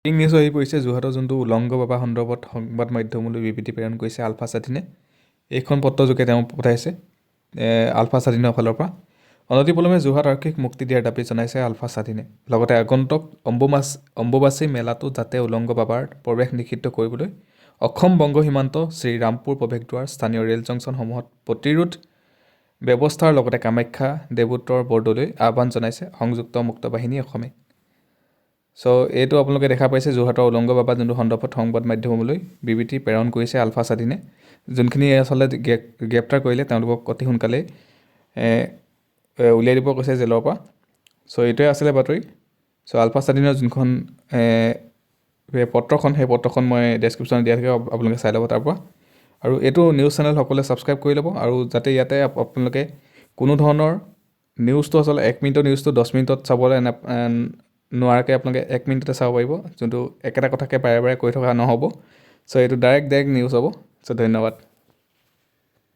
Breaking news আহি পৰিছে। যোৰহাটৰ যোনটো উলংগ বাবা সন্দৰ্ভত সংবাদ মাধ্যমলৈ বিবৃতি প্ৰেৰণ কৰিছে আলফা স্বাধীনে। এইখন পত্ৰযোগে তেওঁ পঠাইছে আলফা স্বাধীনৰ ফালৰ পৰা। অনতিপলমে যোৰহাট আৰক্ষীক মুক্তি দিয়াৰ দাবী জনাইছে আলফা স্বাধীনে। লগতে আগন্তুক অম্বুবাচী মেলাটো যাতে উলংগ বাবাৰ প্ৰৱেশ নিষিদ্ধ কৰিবলৈ অসম বংগ সীমান্ত শ্ৰীৰামপুৰ প্ৰৱেশদ্বাৰ স্থানীয় ৰেল জংচনসমূহত প্ৰতিৰোধ ব্যৱস্থাৰ লগতে কামাখ্যা দেৱোত্তৰ বৰ্ডলৈ আহ্বান জনাইছে সংযুক্ত মুক্ত বাহিনী অসমে। চ' এইটো আপোনালোকে দেখা পাইছে যোৰহাটৰ উলংগ বাবা যোনটো সন্দৰ্ভত সংবাদ মাধ্যমলৈ বিবৃতি প্ৰেৰণ কৰিছে আলফা স্বাধীনে। যোনখিনি আচলতে গ্ৰেপ্তাৰ কৰিলে তেওঁলোকক অতি সোনকালেই উলিয়াই দিব কৈছে জেলৰ পৰা। চ' এইটোৱে আছিলে বাতৰি। চ' আলফা স্বাধীনৰ যোনখন পত্ৰখন সেই পত্ৰখন মই ডেছক্ৰিপশ্যনত দিয়া থাকে, আপোনালোকে চাই ল'ব তাৰ পৰা। আৰু এইটো নিউজ চেনেল সকলোৱে ছাবস্ক্ৰাইব কৰি ল'ব, আৰু যাতে ইয়াতে আপোনালোকে কোনো ধৰণৰ নিউজটো আচলতে 1 মিনিটৰ নিউজটো 10 মিনিটত চাবলৈ নোৱাৰাকৈ আপোনালোকে 1 মিনিটতে চাব পাৰিব, যোনটো একেটা কথাকে বাৰে বাৰে কৈ থকা নহ'ব। চ' এইটো ডাইৰেক্ট নিউজ হ'ব। চ' ধন্যবাদ।